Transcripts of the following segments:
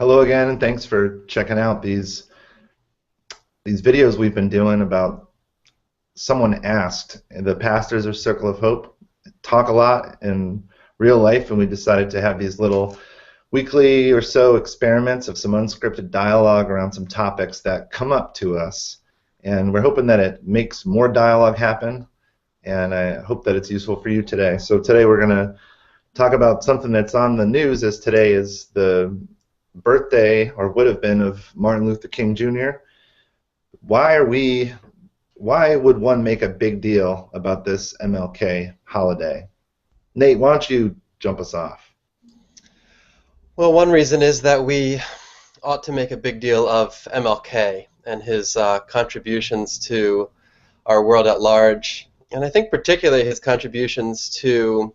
Hello again, and thanks for checking out these videos we've been doing about someone asked. The pastors of Circle of Hope talk a lot in real life, and we decided to have these little weekly or so experiments of some unscripted dialogue around some topics that come up to us. And we're hoping that it makes more dialogue happen, and I hope that it's useful for you today. So today we're going to talk about something that's on the news, as today is the birthday, or would have been, of Martin Luther King Jr. Why would one make a big deal about this MLK holiday? Nate, why don't you jump us off? Well, one reason is that we ought to make a big deal of MLK and his contributions to our world at large, and I think particularly his contributions to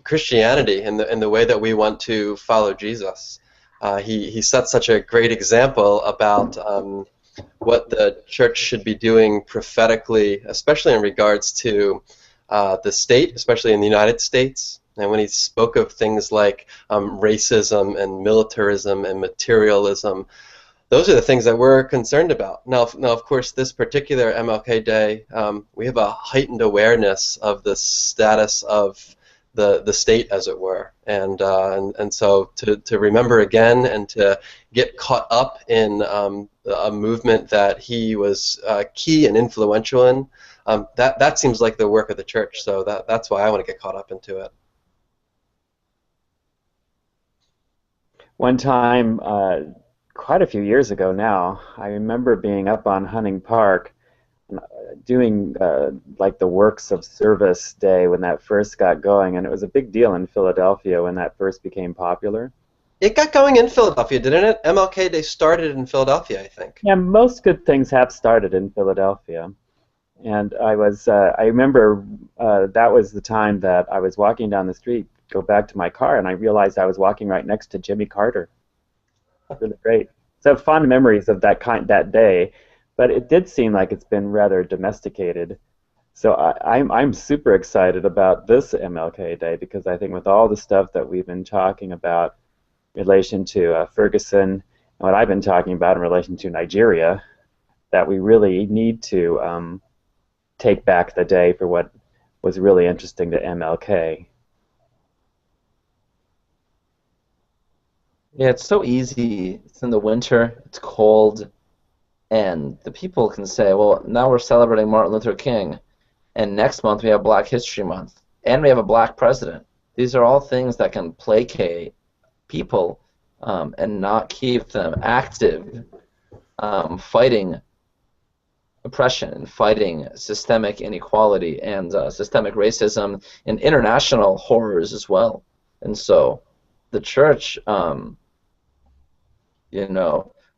Christianity and the way that we want to follow Jesus. He set such a great example about what the church should be doing prophetically, especially in regards to the state, especially in the United States. And when he spoke of things like racism and militarism and materialism, those are the things that we're concerned about. Now, of course, this particular MLK Day, we have a heightened awareness of the status of the state, as it were, and so to remember again and to get caught up in a movement that he was key and influential in, that seems like the work of the church. So that's why I want to get caught up into it. One time, quite a few years ago now, I remember being up on Hunting Park doing like the Works of Service Day when that first got going, and it was a big deal in Philadelphia when that first became popular. It got going in Philadelphia, didn't it? MLK Day started in Philadelphia, I think. Yeah, most good things have started in Philadelphia. And I remember that was the time that I was walking down the street, go back to my car, and I realized I was walking right next to Jimmy Carter. Really great. So fond memories of that day. But it did seem like it's been rather domesticated. So I'm super excited about this MLK Day because I think with all the stuff that we've been talking about in relation to Ferguson and what I've been talking about in relation to Nigeria, that we really need to take back the day for what was really interesting to MLK. Yeah, it's so easy. It's in the winter, it's cold, and the people can say, well, now we're celebrating Martin Luther King, and next month we have Black History Month, and we have a black president. These are all things that can placate people and not keep them active, fighting oppression and fighting systemic inequality and systemic racism and international horrors as well. And so the church,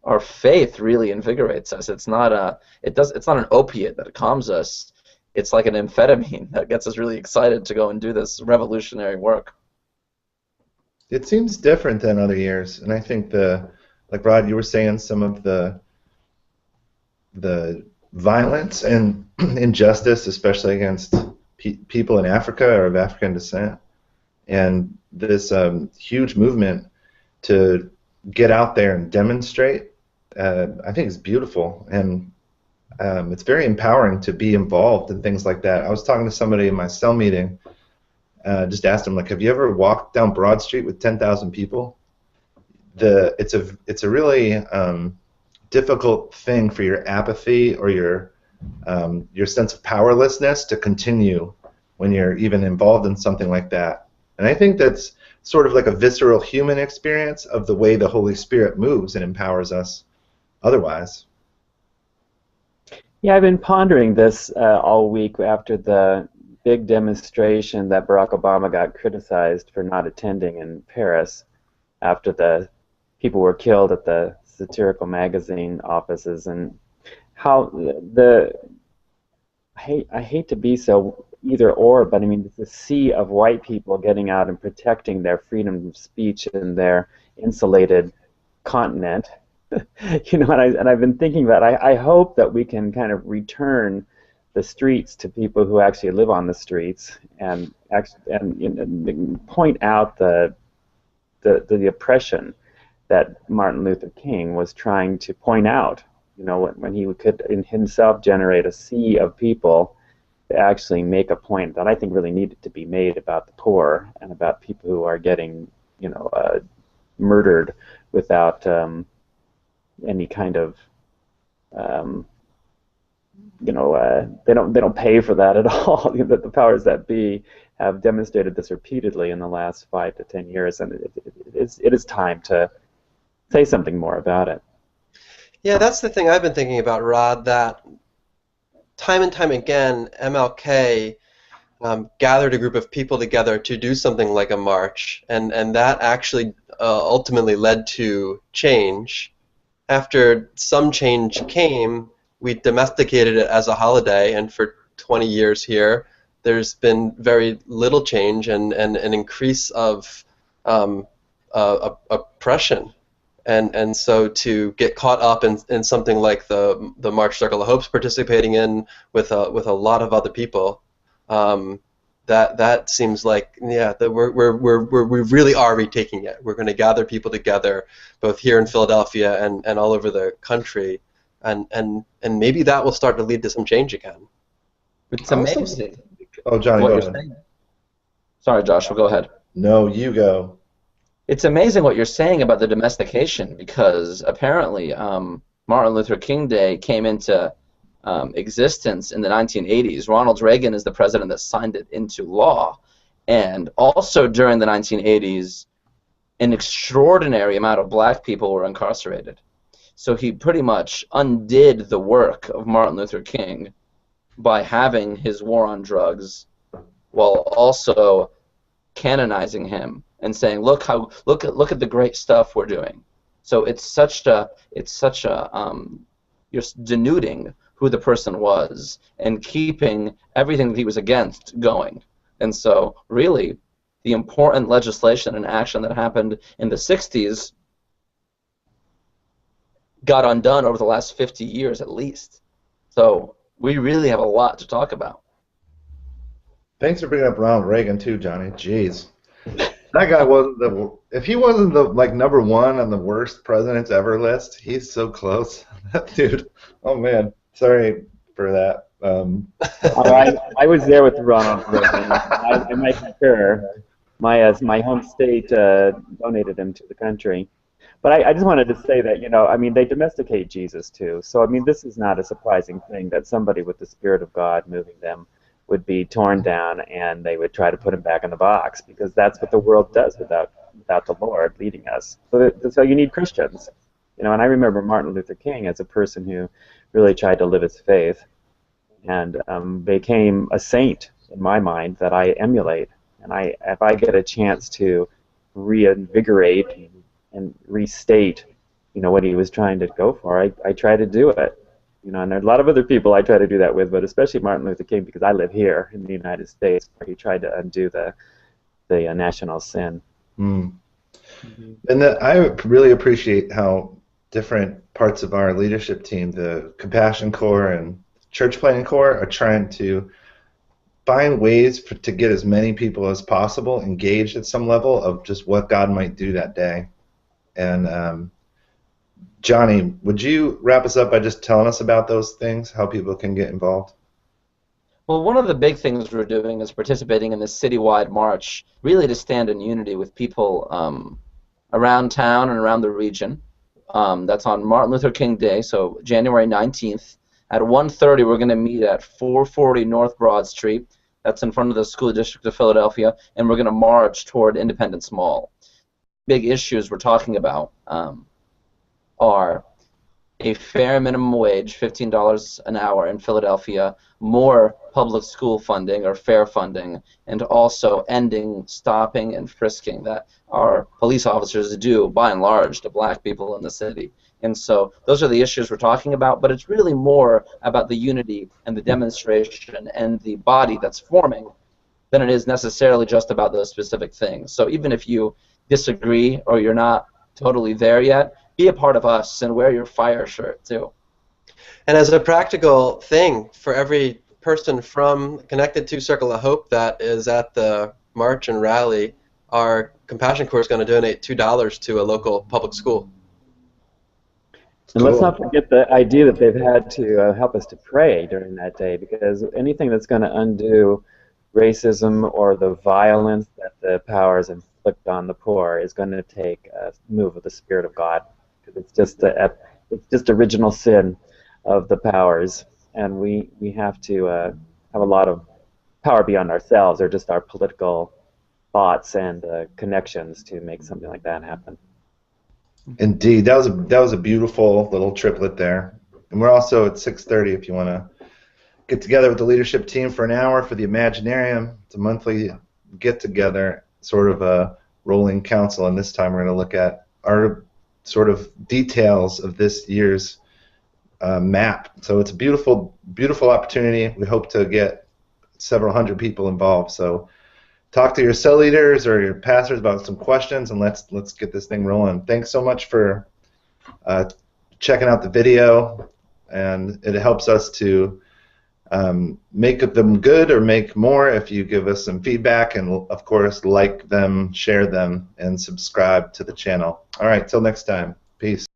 our faith really invigorates us. It's not it's not an opiate that calms us. It's like an amphetamine that gets us really excited to go and do this revolutionary work. It seems different than other years, and I think like Rod, you were saying, some of the violence and injustice, especially against people in Africa or of African descent, and this huge movement to get out there and demonstrate, I think is beautiful, and it's very empowering to be involved in things like that. I was talking to somebody in my cell meeting, just asked him, like, have you ever walked down Broad Street with 10,000 people? It's a really difficult thing for your apathy or your sense of powerlessness to continue when you're even involved in something like that. And I think that's sort of like a visceral human experience of the way the Holy Spirit moves and empowers us otherwise. Yeah, I've been pondering this all week after the big demonstration that Barack Obama got criticized for not attending in Paris after the people were killed at the satirical magazine offices, and how I hate to be so either or, but I mean, the sea of white people getting out and protecting their freedom of speech in their insulated continent. And I've been thinking about, I hope that we can kind of return the streets to people who actually live on the streets and point out the oppression. that Martin Luther King was trying to point out. When he could in himself generate a sea of people to actually make a point that I think really needed to be made about the poor and about people who are getting, murdered without any kind of, they don't pay for that at all. That the powers that be have demonstrated this repeatedly in the last 5 to 10 years, and it is time to say something more about it. Yeah, that's the thing I've been thinking about, Rod, that time and time again, MLK gathered a group of people together to do something like a march, and that actually ultimately led to change. After some change came, we domesticated it as a holiday, and for 20 years here, there's been very little change and an increase of oppression. And so to get caught up in something like the March Circle of Hope's participating in with a lot of other people, that seems like we really are retaking it. We're going to gather people together, both here in Philadelphia and all over the country, and maybe that will start to lead to some change again. It's amazing. Oh, Johnny, what go you're ahead. saying. Sorry, Joshua, go ahead. No, you go. It's amazing what you're saying about the domestication, because apparently Martin Luther King Day came into existence in the 1980s. Ronald Reagan is the president that signed it into law. And also during the 1980s, an extraordinary amount of black people were incarcerated. So he pretty much undid the work of Martin Luther King by having his war on drugs while also canonizing him and saying, look at the great stuff we're doing. So you're denuding who the person was and keeping everything that he was against going. And so really the important legislation and action that happened in the 60s got undone over the last 50 years at least. So we really have a lot to talk about. Thanks for bringing up Ronald Reagan too, Johnny. Jeez. That guy wasn't if he wasn't the number one on the worst presidents ever list, he's so close. That dude. Oh man. Sorry for that. I was there with Ronald Reagan. I might concur. My home state donated him to the country. But I just wanted to say that, they domesticate Jesus too. So, this is not a surprising thing that somebody with the Spirit of God moving them would be torn down and they would try to put him back in the box, because that's what the world does without the Lord leading us. So you need Christians. And I remember Martin Luther King as a person who really tried to live his faith and became a saint in my mind that I emulate. And if I get a chance to reinvigorate and restate, what he was trying to go for, I try to do it. And there are a lot of other people I try to do that with, but especially Martin Luther King, because I live here in the United States, where he tried to undo the national sin. Mm. And I really appreciate how different parts of our leadership team, the Compassion Corps and Church Planting Corps, are trying to find ways to get as many people as possible engaged at some level of just what God might do that day. And Johnny, would you wrap us up by just telling us about those things, how people can get involved? Well, one of the big things we're doing is participating in this Citywide March, really to stand in unity with people around town and around the region. That's on Martin Luther King Day, so January 19th. At 1:30, we're going to meet at 440 North Broad Street. That's in front of the School District of Philadelphia, and we're going to march toward Independence Mall. Big issues we're talking about are a fair minimum wage, $15 an hour in Philadelphia, more public school funding or fair funding, and also ending stopping and frisking that our police officers do, by and large, to black people in the city. And so those are the issues we're talking about, but it's really more about the unity and the demonstration and the body that's forming than it is necessarily just about those specific things. So even if you disagree or you're not totally there yet, be a part of us and wear your fire shirt too. And as a practical thing, for every person connected to Circle of Hope that is at the march and rally, our Compassion Corps is going to donate $2 to a local public school. And let's not forget the idea that they've had to help us to pray during that day, because anything that's going to undo racism or the violence that the powers inflict on the poor is going to take a move of the Spirit of God, because it's just original sin of the powers, and we have to have a lot of power beyond ourselves or just our political thoughts and connections to make something like that happen. Indeed, that was a beautiful little triplet there. And we're also at 6:30 if you want to get together with the leadership team for an hour for the Imaginarium. It's a monthly get-together, sort of a rolling council, and this time we're going to look at our sort of details of this year's map. So it's a beautiful, beautiful opportunity. We hope to get several hundred people involved. So talk to your cell leaders or your pastors about some questions, and let's get this thing rolling. Thanks so much for checking out the video, and it helps us to make them good or make more if you give us some feedback, and of course like them, share them, and subscribe to the channel. All right, till next time. Peace.